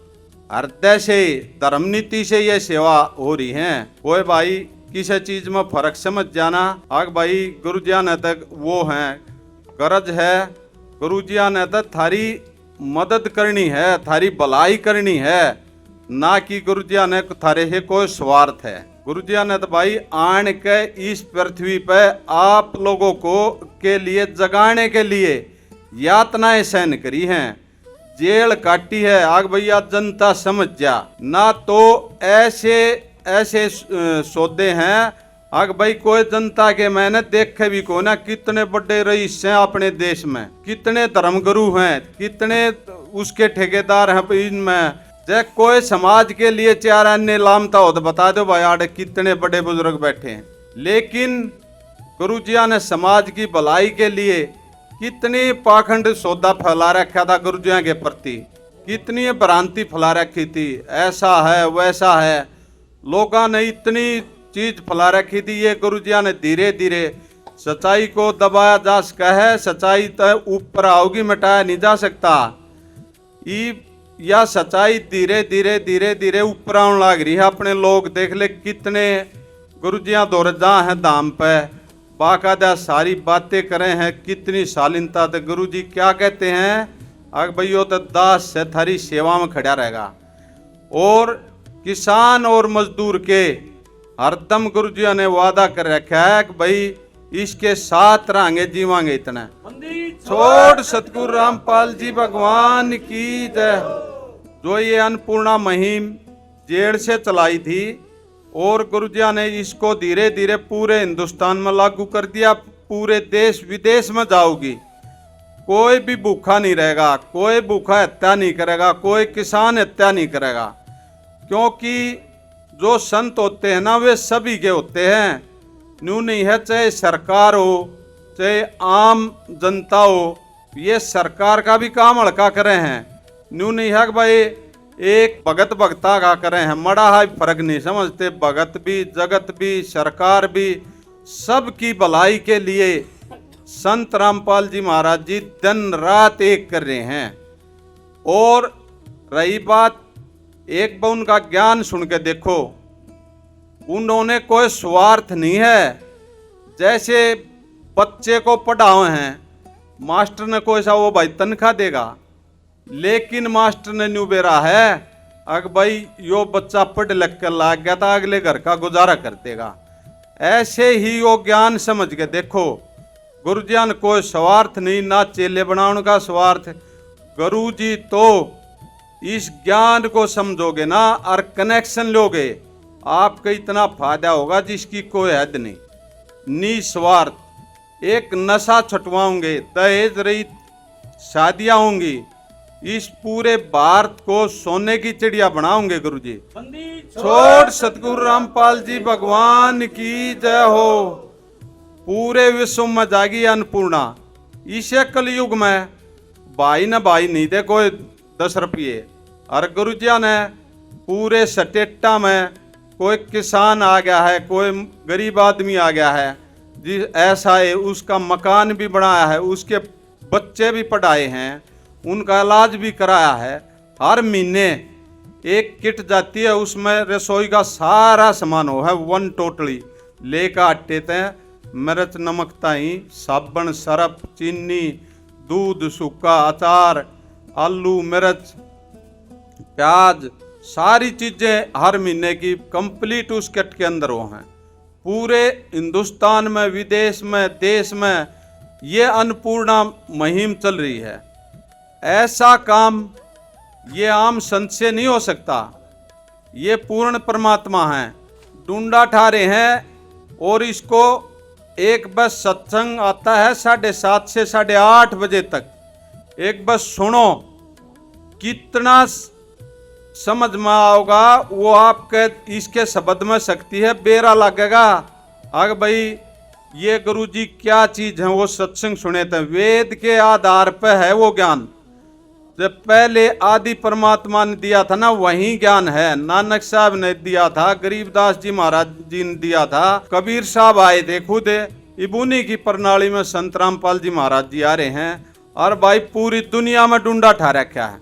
हृदय से धर्म नीति से ये सेवा हो रही है। कोई भाई किसी चीज में फर्क समझ जाना, आग भाई गुरुजिया ने तक वो है गरज है, गुरुजिया ने तक थारी मदद करनी है, थारी भलाई करनी है, ना कि गुरुजिया ने थारे से कोई स्वार्थ है। गुरुजिया ने तो भाई आन के इस पृथ्वी पे आप लोगों को के लिए जगाने के लिए यातनाएं सहन करी हैं, जेल काटी है। आग भैया जनता समझ जा, ना तो ऐसे ऐसे सौदे हैं। आग भाई कोई जनता के मैंने देखे भी को ना, कितने बड़े रईस हैं अपने देश में, कितने धर्मगुरु हैं, कितने उसके ठेकेदार हैं इनमें। जब कोई समाज के लिए चार अन्य लामता हो तो बता दो भाई आड़े कितने बड़े बुजुर्ग बैठे हैं। लेकिन गुरुजिया ने समाज की भलाई के लिए कितनी पाखंड सौदा फैला रखा था गुरुजिया के प्रति, कितनी भ्रांति फैला रखी थी, ऐसा है वैसा है, लोगों ने इतनी चीज फैला रखी थी। ये गुरुजिया ने धीरे धीरे सच्चाई को दबाया जा सका है। सच्चाई तो ऊपर आओगी, मिटाया नहीं जा सकता। या सच्चाई धीरे धीरे धीरे धीरे ऊपर आने लग रही है। अपने लोग देख ले कितने गुरुजिया दौर जा हैं धाम पे, बाकायदा सारी बातें करे हैं, कितनी शालीनता। तो गुरुजी क्या कहते हैं, अग भैया तो दास से थारी सेवा में खड़ा रहेगा। और किसान और मजदूर के हरदम गुरुजिया ने वादा कर रखा है कि भाई इसके साथ रहेंगे, जीवांगे इतना। छोड़ सतगुरु रामपाल जी भगवान की जय। जो ये अन्नपूर्णा मुहिम जेड़ से चलाई थी और गुरुजिया ने इसको धीरे धीरे पूरे हिंदुस्तान में लागू कर दिया। पूरे देश विदेश में जाओगी, कोई भी भूखा नहीं रहेगा, कोई भूखा हत्या नहीं करेगा, कोई किसान हत्या नहीं करेगा। क्योंकि जो संत होते हैं ना वे सभी के होते हैं, न्यू नहीं है, चाहे सरकार हो चाहे आम जनता हो। ये सरकार का भी काम हल्का करे हैं, न्यू नहीं है कि भाई एक भगत भगता का करे हैं, मड़ा है फर्क नहीं समझते। भगत भी, जगत भी, सरकार भी, सबकी भलाई के लिए संत रामपाल जी महाराज जी दिन रात एक कर रहे हैं। और रही बात एक बार उनका ज्ञान सुन के देखो, उन्होंने कोई स्वार्थ नहीं है। जैसे बच्चे को पढ़ाए हैं, मास्टर ने कोई सा वो भाई तनख्वाह देगा, लेकिन मास्टर ने न्यू बेरा है अग भाई यो बच्चा पढ़ लिख कर लाग गया था, अगले घर का गुजारा कर देगा। ऐसे ही यो ज्ञान समझ के देखो, गुरुजिया ने कोई स्वार्थ नहीं, ना चेले बनाने का स्वार्थ। गुरु जी तो इस ज्ञान को समझोगे ना और कनेक्शन लोगे, आपका इतना फायदा होगा जिसकी कोई हद नहीं। निस्वार्थ एक नशा छुटवाओगे, दहेज रहित शादियां होंगी, इस पूरे भारत को सोने की चिड़िया बनाओगे गुरुजी। छोड़ सतगुरु रामपाल जी भगवान की जय हो। पूरे विश्व में जागी अन्नपूर्णा। इसे कलयुग में भाई न भाई नहीं दे कोई 10 रुपये, और गुरुजिया ने पूरे स्टेटा में कोई किसान आ गया है, कोई गरीब आदमी आ गया है, जी ऐसा है, उसका मकान भी बनाया है, उसके बच्चे भी पढ़ाए हैं, उनका इलाज भी कराया है। हर महीने एक किट जाती है, उसमें रसोई का सारा सामान हो है, वन टोटली लेकर आटे थे, मिर्च नमक ताई, साबुन सरफ चीनी दूध सूखा अचार आलू मिर्च प्याज सारी चीज़ें हर महीने की कंप्लीट उस किट के अंदर वो हैं। पूरे हिंदुस्तान में विदेश में देश में ये अन्नपूर्णा मुहिम चल रही है। ऐसा काम ये आम संत से नहीं हो सकता, ये पूर्ण परमात्मा हैं, ढूंढा ठारे हैं। और इसको एक बस सत्संग आता है 7:30 से 8:30 बजे तक, एक बस सुनो, कितना समझ में आओगा वो आपके इसके शब्द में शक्ति है, बेरा लगेगा। अगर भाई ये गुरुजी क्या चीज है, वो सत्संग सुने थे, वेद के आधार पर है वो ज्ञान। जब पहले आदि परमात्मा ने दिया था ना, वही ज्ञान है। नानक साहब ने दिया था, गरीबदास जी महाराज जी ने दिया था, कबीर साहब आए थे खुद, इबुनी की प्रणाली में संत रामपाल जी महाराज जी आ रहे हैं। और भाई पूरी दुनिया में ढूंढा ठा रखा है।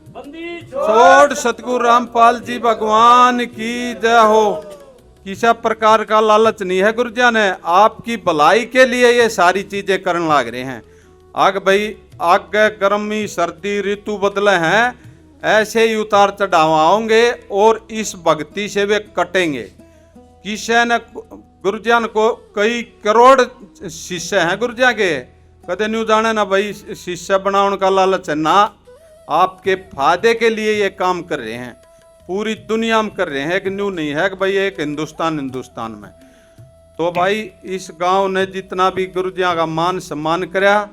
छोड़ सतगुरु रामपाल जी भगवान की जय हो। किसी प्रकार का लालच नहीं है, गुरुजिया ने आपकी भलाई के लिए ये सारी चीजें करने लग रहे हैं। आग भाई आगे गर्मी सर्दी ऋतु बदले हैं, ऐसे ही उतार चढ़ाव आओगे और इस भक्ति से वे कटेंगे। किसी ने गुरुजियान को कई करोड़ शिष्य हैं गुरुजिया के, कदे न्यू जाने ना भाई शिष्य बनाने का लालच है ना, आपके फायदे के लिए ये काम कर रहे हैं, पूरी दुनिया में कर रहे हैं। एक न्यू नहीं है कि भाई एक हिंदुस्तान में। तो भाई इस गांव ने जितना भी गुरुजिया का मान सम्मान कराया,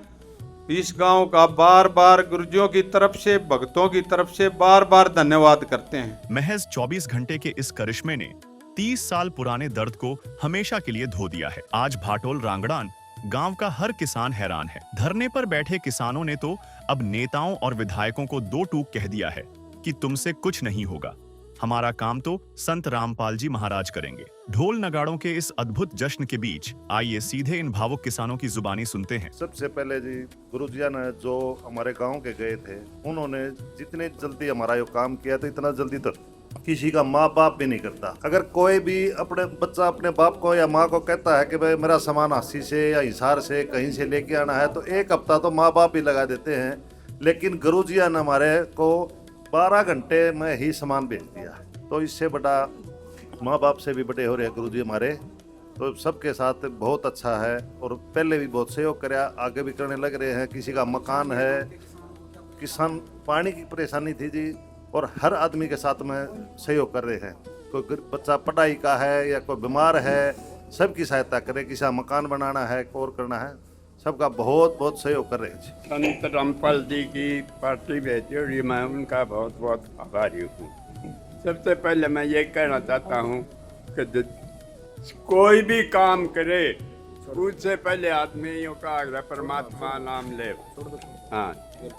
इस गांव का बार बार गुरुजियों की तरफ से भक्तों की तरफ से बार बार धन्यवाद करते हैं। महज 24 घंटे के इस करिश्मे ने 30 साल पुराने दर्द को हमेशा के लिए धो दिया है। आज भाटोल रांगड़ान गांव का हर किसान हैरान है। धरने पर बैठे किसानों ने तो अब नेताओं और विधायकों को 2 टूक कह दिया है कि तुमसे कुछ नहीं होगा, हमारा काम तो संत रामपाल जी महाराज करेंगे। ढोल नगाड़ों के इस अद्भुत जश्न के बीच आइए सीधे इन भावुक किसानों की जुबानी सुनते हैं। सबसे पहले जी गुरुजिया ने जो हमारे गांव के गए थे, उन्होंने जितने जल्दी हमारा ये काम किया, तो इतना जल्दी तो किसी का माँ बाप भी नहीं करता। अगर कोई भी अपने बच्चा अपने बाप को या माँ को कहता है कि भाई मेरा सामान हासी से या हिसार से कहीं से लेके आना है, तो 1 हफ्ता तो माँ बाप भी लगा देते हैं। लेकिन गुरुजिया ने हमारे को 12 घंटे में ही सामान भेज दिया। तो इससे बड़ा माँ बाप से भी बड़े हो रहे हैं गुरुजी हमारे। तो सबके साथ बहुत अच्छा है, और पहले भी बहुत सहयोग कराया, आगे भी करने लग रहे हैं। किसी का मकान है, किसान पानी की परेशानी थी जी, और हर आदमी के साथ में सहयोग कर रहे हैं। कोई बच्चा पढ़ाई का है या कोई बीमार है, सबकी सहायता करें। किसी का मकान बनाना है और करना है, सबका बहुत बहुत सहयोग कर रहे हैं। संत रामपाल जी की पार्टी भेजी और ये मैं उनका बहुत बहुत आभारी हूँ। सबसे पहले मैं ये कहना चाहता हूँ कि कोई भी काम करे उससे पहले आदमियों का आग्रह परमात्मा नाम ले। हाँ,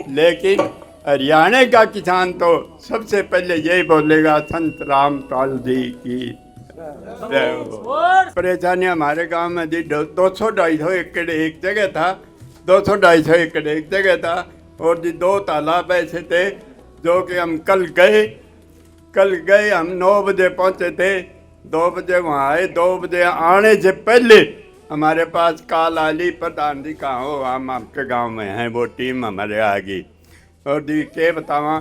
लेकिन हरियाणा का किसान तो सबसे पहले यही बोलेगा संत रामपाल जी की। परेशानी हमारे गांव में जी 200-250 एकड़ एक जगह था, 200-250 एकड़ एक जगह था, और जी 2 तालाब ऐसे थे जो कि हम कल गए हम 9 बजे पहुंचे थे, 2 बजे वहाँ आए। 2 बजे आने से पहले हमारे पास कॉल आ ली, प्रधान जी कहाँ हो, हम आपके गांव में हैं, वो टीम हमारे आ गई। और जी के बतावा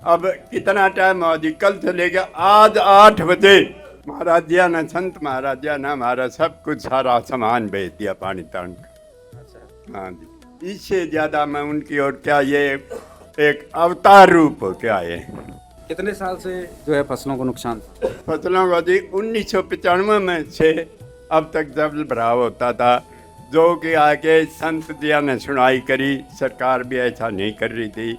अब कितना टाइम हो जी, कल से लेकर आज 8 बजे महाराज जी ने, संत महाराज जी ने हमारा सब कुछ सारा सामान भेज दिया पानी तान का। हाँ जी, इससे ज़्यादा मैं उनकी और क्या, ये एक अवतार रूप हो क्या है। कितने साल से जो है फसलों को नुकसान था? फसलों का जी 1995 में से अब तक जब भराव होता था, जो कि आके संत जिया ने सुनाई करी, सरकार भी ऐसा नहीं कर रही थी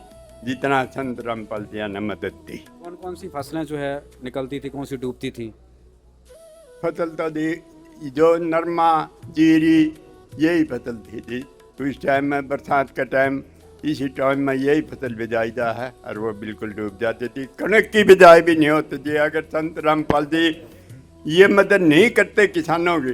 जितना संत रामपाल जिया ने मदद दी। कौन कौन सी फसलें जो है निकलती थी, कौन सी डूबती थी? फसल तो दी जो नरमा जीरी यही फसल थी। तो इस टाइम में बरसात का टाइम, इसी टाइम में यही फसल बिजाईदा है और वो बिल्कुल डूब जाती थी। कणक की बिजाई भी नहीं होती थी। अगर संत रामपाल जी ये मदद नहीं करते किसानों की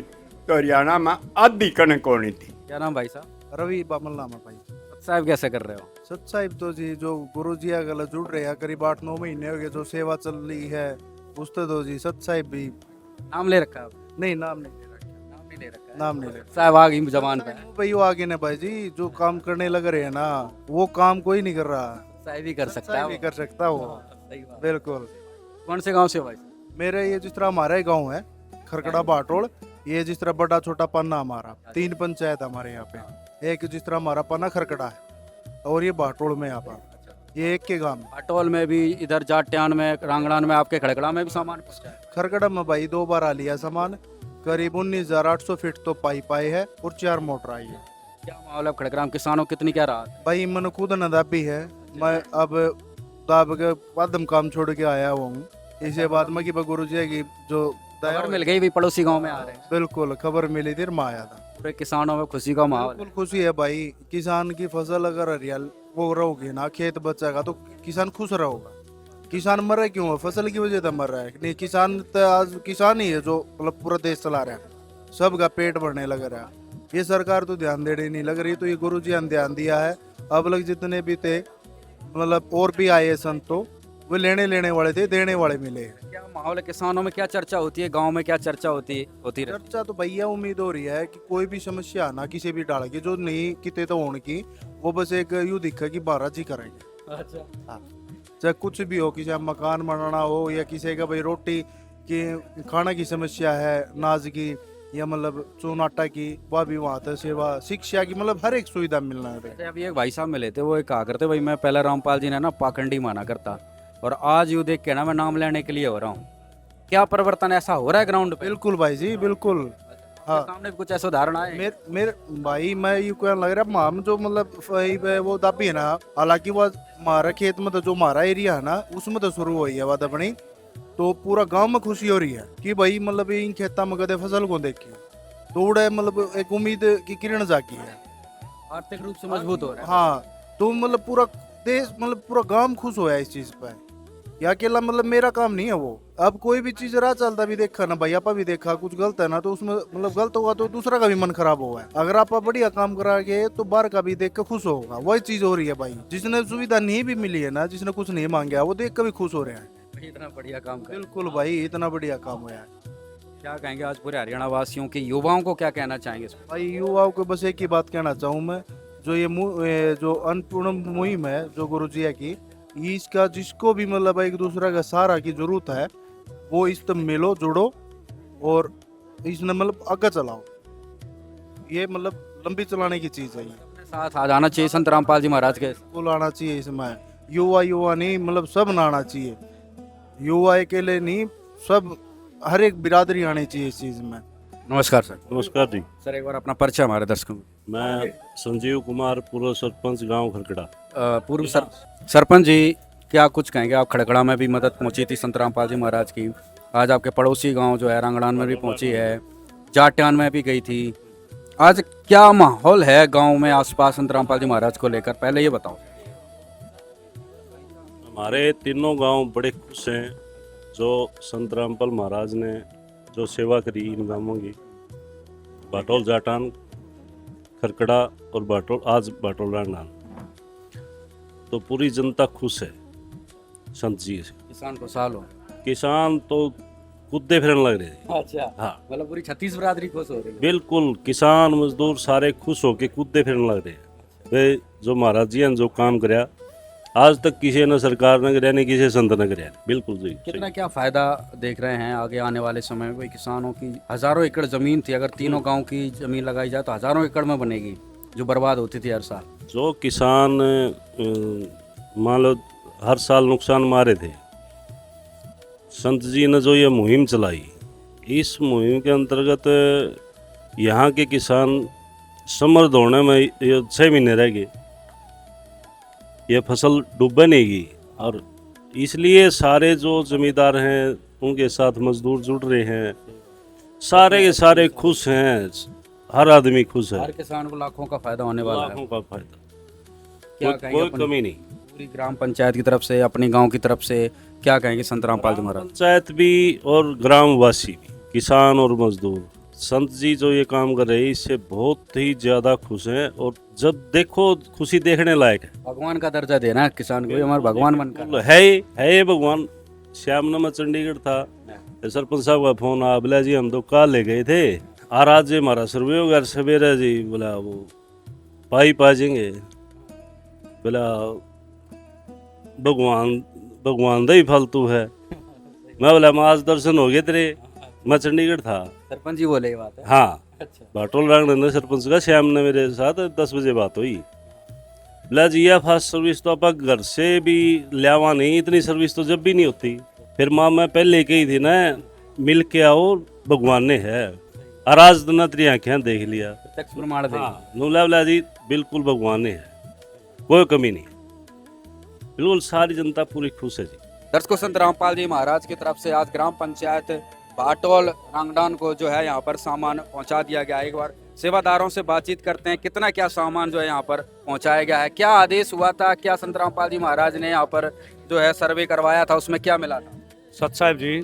तो हरियाणा में आधी कणक होनी थी। क्या नाम भाई साहब? रवि बामल नाम है भाई। साहब कैसे कर रहे हो? सच साहिब तो जी जो गुरु जी अगल जुड़ रहे हैं, करीब 8-9 महीने हो गए जो सेवा चल रही है उससे तो जी सच साहिब भी नाम ले रखा है? नहीं, नाम नहीं ले रखा। नाम नहीं ले रखा है। नाम नहीं ले रखा। साहब आ गई जबान पे। भाई वो आगे ना भाई जी, जो काम करने लग रहे हैं ना वो काम कोई नहीं कर रहा। साहब ही कर सकता है साहिब ही कर सकता वो। सही बात। बिल्कुल। कौन से गांव से हो भाई? मेरे ये जिस तरह हमारा ही गाँव है खरकड़ा बाटोड़, ये जिस तरह बड़ा छोटा पन्ना हमारा 3 पंचायत हमारे यहाँ पे। एक जिस तरह हमारा पन्ना खरकड़ा है और ये बाटोड़ में यहाँ पर ये एक के गांव में। बाटोल में भी, इधर जाट्यान में, रांगड़ान में, आपके खड़गड़ा में भी सामान पहुंचा है? खरकड़ा में भाई 2 बार आ लिया सामान, करीब 19,800 फीट तो पाइप आई है और 4 मोटर आई है। क्या माहौल है खड़गड़ा में? किसानों की कितनी क्या राहत? भाई मन खुद नदाबी है, मैं अब दाब के बादम काम छोड़ के आया हुआ हूँ। इसे बाद में कि गुरु जी की जो खबर मिल गई भी पड़ोसी गांव में आ रहे हैं। बिल्कुल खबर मिली थी, मैं आया था। पूरे किसानों में खुशी का माहौल है। बिल्कुल खुशी है भाई। किसान की फसल अगर हरियाल वो रहोगे ना, खेत बचेगा तो किसान खुश रहोगा। किसान मर रहा क्यों है? फसल की वजह से मर रहा है। नहीं, किसान तो आज किसान ही है जो मतलब पूरा देश चला रहा है, सबका पेट भरने लग रहा है। ये सरकार तो ध्यान देने नहीं लग रही, तो ये गुरु जी ने ध्यान दिया है। अब लग जितने भी थे मतलब और भी आए संत तो वो लेने वाले थे, देने वाले मिले। क्या माहौल है किसानों में? क्या चर्चा होती है गांव में? क्या चर्चा होती रहती? चर्चा तो भैया उम्मीद हो रही है कि कोई भी समस्या ना किसी भी डाल की जो नहीं किते तो होने की, वो बस एक यूँ दिखा कि महाराज जी करेंगे। अच्छा। हाँ, चाहे कुछ भी हो, किसी का मकान बनाना हो या किसी का भाई रोटी की खाना की समस्या है, नाज की या मतलब चून आटा की, वह भी वहाँ तक सेवा, शिक्षा की, मतलब हर एक सुविधा मिलना है। अभी एक भाई साहब मिले थे, वो एक कहा करते भाई मैं पहले रामपाल जी ने ना पाखंडी माना करता और आज यूँ देख के ना मैं नाम लेने के लिए हो रहा हूँ। क्या परिवर्तन ऐसा हो रहा है ग्राउंड पे? बिल्कुल भाई जी, बिल्कुल। हाँ, सामने भी कुछ ऐसा उदाहरण आए? मेरे भाई मैं ये कहने लग रहा हम जो मतलब वो दाबी है ना, हालांकि वो हमारा खेत में तो जो हमारा एरिया है ना उसमें तो शुरू हुई है बात अपनी, तो पूरा गांव में खुशी हो रही है कि भाई मतलब इन खेतों में कदे फसल को देखी तो उड़े मतलब एक उम्मीद की किरण जागी है, आर्थिक रूप से मजबूत हो रहा है। हाँ, तो मतलब पूरा देश मतलब पूरा गांव खुश होया इस चीज पे। या अकेला मतलब मेरा काम नहीं है वो, अब कोई भी चीज राह चलता भी देखा ना भाई, आपा भी देखा कुछ गलत है ना तो उसमें मतलब गलत होगा तो दूसरा का भी मन खराब होगा। अगर आप बढ़िया काम करा के तो बाहर का भी देख के खुश होगा। वही चीज हो रही है भाई, जिसने सुविधा नहीं भी मिली है ना, जिसने कुछ नहीं मांगा वो देख के भी खुश हो रहे हैं। इतना बढ़िया काम कर। बिल्कुल भाई, इतना बढ़िया काम हुआ है। क्या कहेंगे आज पूरे हरियाणा वासियों के युवाओं को क्या कहना चाहेंगे? भाई युवाओं को बस एक ही बात कहना चाहूँ मैं, जो ये जो अन्नपूर्ण मुहिम है जो गुरु जी की, इसका जिसको भी मतलब एक दूसरे का सहारा की जरूरत है वो इस तब मिलो, जुड़ो और इसने मतलब आगे चलाओ। ये मतलब लंबी चलाने की चीज है। ये साथ आ जाना चाहिए संत रामपाल जी महाराज के। बिल्कुल आना चाहिए इसमें, युवा नहीं मतलब सब ना आना चाहिए, युवा अकेले नहीं, सब हर एक बिरादरी आनी चाहिए इस चीज में। नमस्कार सर। नमस्कार जी। सर एक बार अपना परिचय हमारे दर्शकों को। मैं संजीव कुमार, पूर्व सरपंच गांव खरकड़ा। पूर्व सरपंच जी, क्या कुछ कहेंगे? आप खड़गड़ा में भी मदद पहुंची थी संत रामपाल जी महाराज की, आज आपके पड़ोसी गांव जो है रांगड़ान में भी पहुंची है, जाट्यान में भी गई थी। आज क्या माहौल है गांव में आसपास संत रामपाल जी महाराज को लेकर, पहले ये बताओ। हमारे तीनों गांव बड़े खुश हैं जो संत रामपाल महाराज ने जो सेवा करी इन गांवों की, बाटोल जाटान, खरकड़ा और बाटोल, आज बाटोल रांगड़ान, तो पूरी जनता खुश है संत जी से। किसान को साल हो, किसान तो कूदे फिरने लग रहे थे। अच्छा, हाँ, मतलब पूरी 36 बिरादरी खुश हो रही है। बिल्कुल, किसान मजदूर सारे खुश होके कूदे फिरने लग रहे हैं। वे जो महाराज जी ने जो काम कराया आज तक किसी ने सरकार ने कराया नहीं, किसी संत ने कराया। बिल्कुल जी। कितना क्या फायदा देख रहे हैं आगे आने वाले समय में? किसानों की हजारों एकड़ जमीन थी, अगर तीनों गांव की जमीन लगाई जाए तो हजारों एकड़ में बनेगी, जो बर्बाद होती थी हर साल। जो किसान मान लो हर साल नुकसान मारे थे, संत जी ने जो ये मुहिम चलाई, इस मुहिम के अंतर्गत यहाँ के किसान समृद्ध होने में ये 6 महीने रह गए, ये फसल डूबे नहीं गई। और इसलिए सारे जो जमींदार हैं उनके साथ मजदूर जुड़ रहे हैं, सारे के सारे खुश हैं, हर आदमी खुश है, हर किसान को लाखों का फायदा होने वाला है। लाखों का फायदा, क्या कोई कहेंगे कमी नहीं। पूरी ग्राम पंचायत की तरफ से, अपने गांव की तरफ से क्या कहेंगे संत रामपाल जी महाराज? पंचायत भी और ग्रामवासी भी, किसान और मजदूर, संत जी जो ये काम कर रहे हैं इससे बहुत ही ज्यादा खुश हैं। और जब देखो खुशी देखने लायक है। भगवान का दर्जा देना है किसान को, ये हमारा भगवान बनकर है ये भगवान। श्याम ने मैं चंडीगढ़ था, सरपंच साहब का फोन आ, बोला जी हम तो कल ले गए थे, आज जी हमारा सर्वे होगा सवेरे जी, बोला वो पाइप आ जाएंगे, बोला भगवान दा ही फालतू है। मैं बोला मैं आज दर्शन हो गए तेरे, मैं चंडीगढ़ था। सरपंच जी बोले ये बात है? हाँ, अच्छा। भाटोल रांगड़ सरपंच का श्याम ने मेरे साथ 10 बजे बात हुई। बोला जी यह फास्ट सर्विस तो आप घर से भी लियावा नहीं, इतनी सर्विस तो जब भी नहीं होती। फिर माँ मैं पहले कही थी ना, मिल के आओ भगवान ने है, और आज तो ना तेरी आँखें देख लिया। प्रत्यक्ष प्रमाण दे। बोला जी बिल्कुल भगवान ने है, कोई कमी नहीं, बिल्कुल सारी जनता पूरी खुश है जी। दर्शकों, संत रामपाल जी महाराज की तरफ से आज ग्राम पंचायत भाटोल रांगड़ान को जो है यहाँ पर सामान पहुँचा दिया गया है। एक बार सेवादारों से बातचीत करते हैं, कितना क्या सामान जो है यहाँ पर पहुँचाया गया है, क्या आदेश हुआ था, क्या संत रामपाल जी महाराज ने यहाँ पर जो है सर्वे करवाया था, उसमें क्या मिला था? सत साहिब जी,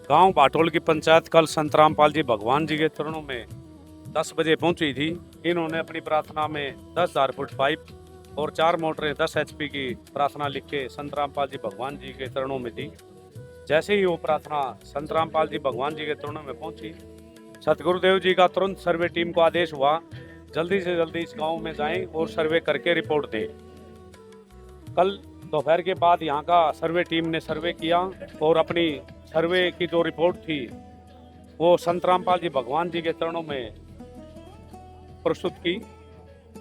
गांव भाटोल की पंचायत कल संत रामपाल जी भगवान जी के चरणों में 10 बजे पहुंची थी। इन्होंने अपनी प्रार्थना में 10,000 फुट पाइप और 4 मोटरें 10 HP की प्रार्थना लिख के संत रामपाल जी भगवान जी के चरणों में दी। जैसे ही वो प्रार्थना संत रामपाल जी भगवान जी के चरणों में पहुंची, सतगुरुदेव जी का तुरंत सर्वे टीम को आदेश हुआ, जल्दी से जल्दी इस गांव में जाएं और सर्वे करके रिपोर्ट दें। कल दोपहर के बाद यहाँ का सर्वे टीम ने सर्वे किया और अपनी सर्वे की जो रिपोर्ट थी वो संत रामपाल जी भगवान जी के चरणों में प्रस्तुत की।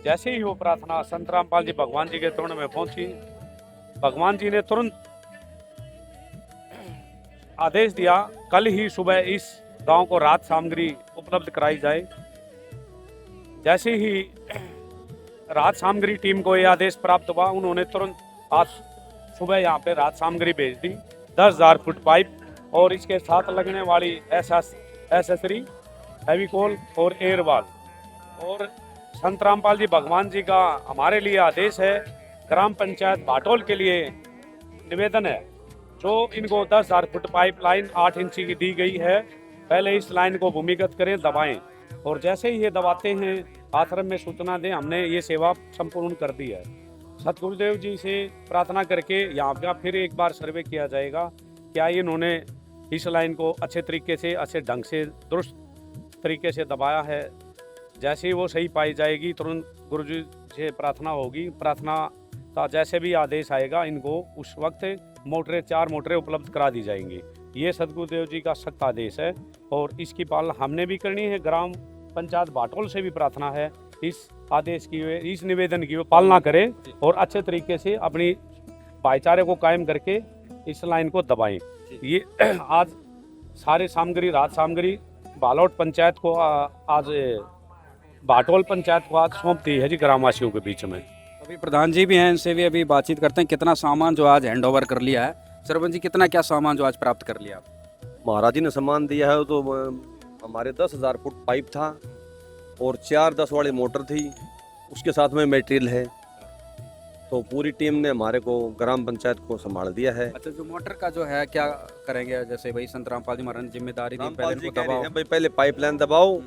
जैसे ही वो प्रार्थना संत रामपाल जी भगवान जी के चरणों में पहुंची, भगवान जी ने तुरंत आदेश दिया, कल ही सुबह इस गांव को राहत सामग्री उपलब्ध कराई जाए। जैसे ही राहत सामग्री टीम को यह आदेश प्राप्त हुआ, उन्होंने तुरंत आज सुबह यहाँ पे राहत सामग्री भेज दी, 10,000 फुट पाइप और इसके साथ लगने वाली एसेसरी, फेविकोल और एयरवाल। और संत रामपाल जी भगवान जी का हमारे लिए आदेश है, ग्राम पंचायत भाटोल के लिए निवेदन है, जो इनको 10,000 फुट पाइप लाइन 8 इंची की दी गई है, पहले इस लाइन को भूमिगत करें, दबाएं, और जैसे ही ये दबाते हैं आश्रम में सूचना दें, हमने ये सेवा संपूर्ण कर दी है। सतगुरुदेव जी से प्रार्थना करके यहाँ पे फिर एक बार सर्वे किया जाएगा, क्या इन्होंने इस लाइन को अच्छे तरीके से, अच्छे ढंग से, दुरुस्त तरीके से दबाया है। जैसे ही वो सही पाई जाएगी, तुरंत गुरु जी से प्रार्थना होगी, प्रार्थना का जैसे भी आदेश आएगा, इनको उस वक्त 4 मोटरें उपलब्ध करा दी जाएंगी। ये सतगुरुदेव जी का सख्त आदेश है और इसकी पालना हमने भी करनी है। ग्राम पंचायत भाटोल से भी प्रार्थना है, इस आदेश की, इस निवेदन की पालना करें और अच्छे तरीके से अपनी भाईचारे को कायम करके इस लाइन को दबाएं। ये आज सारे सामग्री, राहत सामग्री बालोट पंचायत को आज भाटोल पंचायत को आज सौंप दी है जी, ग्रामवासियों के बीच में। अभी प्रधान जी भी हैं, इनसे भी अभी बातचीत करते हैं, कितना सामान जो आज हैंड ओवर कर लिया है। सरपंच जी, कितना क्या सामान जो आज प्राप्त कर लिया? महाराज जी ने सम्मान दिया है, तो हमारे 10,000 फुट पाइप था और 4 10 वाली मोटर थी, उसके साथ में मटेरियल है, तो पूरी टीम ने हमारे को ग्राम पंचायत को संभाल दिया है। अच्छा, जो मोटर का जो है क्या करेंगे? जैसे भाई संत रामपाल जी महाराज ने जिम्मेदारी दी, पहले इनको दबाओ, भाई पहले पाइपलाइन दबाओ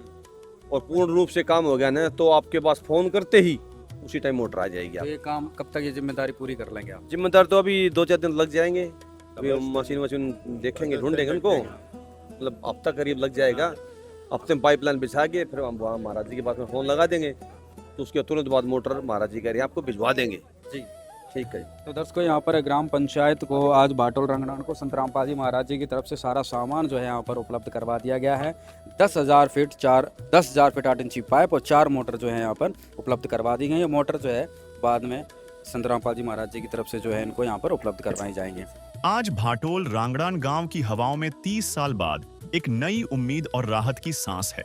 और पूर्ण रूप से काम हो गया ना, तो आपके पास फोन करते ही उसी टाइम मोटर आ जाएगी। तो ये काम कब तक ये जिम्मेदारी पूरी कर लेंगे आप? जिम्मेदार तो अभी 2-4 दिन लग जाएंगे, अभी हम मशीन देखेंगे, ढूंढेंगे उनको, मतलब हफ्ता करीब लग जाएगा। हफ्ते में पाइपलाइन बिछा के फिर हम वहाँ महाराज जी के पास में फ़ोन लगा देंगे, तो उसके तुरंत बाद मोटर महाराज जी कह रहे हैं आपको भिजवा देंगे जी। ठीक है। तो दर्शकों, यहाँ पर ग्राम पंचायत को आज भाटोल रांगड़ान को संत रामपाल जी महाराज जी की तरफ से सारा सामान जो है यहाँ पर उपलब्ध करवा दिया गया है। 10,000 फीट 8 इंची पाइप और 4 मोटर जो है यहाँ पर उपलब्ध करवा दी गई है। मोटर जो है बाद में संत रामपाल जी महाराज जी की तरफ से जो है इनको यहाँ पर उपलब्ध करवाई जाएंगे। आज भाटोल रांगड़ान गांव की हवाओं में 30 साल बाद एक नई उम्मीद और राहत की सांस है।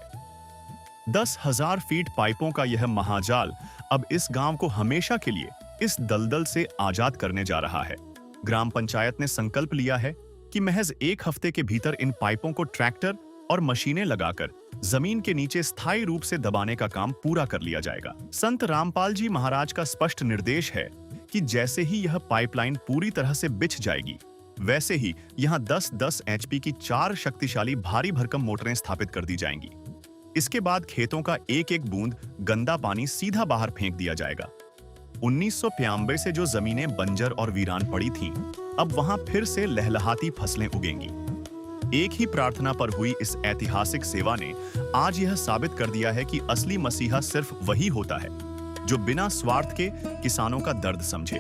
10,000 फीट पाइपों का यह महाजाल अब इस गांव को हमेशा के लिए इस दलदल से आजाद करने जा रहा है। ग्राम पंचायत ने संकल्प लिया है कि महज 1 हफ्ते के भीतर इन पाइपों को ट्रैक्टर और मशीनें लगाकर जमीन के नीचे स्थायी रूप से दबाने का काम पूरा कर लिया जाएगा। संत रामपाल जी महाराज का स्पष्ट निर्देश है कि जैसे ही यह पाइपलाइन पूरी तरह से बिछ जाएगी, वैसे ही यहां 10-10 HP की 4 शक्तिशाली भारी भरकम मोटरें स्थापित कर दी जाएंगी। इसके बाद खेतों का एक एक बूंद गंदा पानी सीधा बाहर फेंक दिया जाएगा। 1995 से जो जमीनें बंजर और वीरान पड़ी थीं, अब वहां फिर से लहलहाती फसलें उगेंगी। एक ही प्रार्थना पर हुई इस ऐतिहासिक सेवा ने आज यह साबित कर दिया है कि असली मसीहा सिर्फ वही होता है जो बिना स्वार्थ के किसानों का दर्द समझे।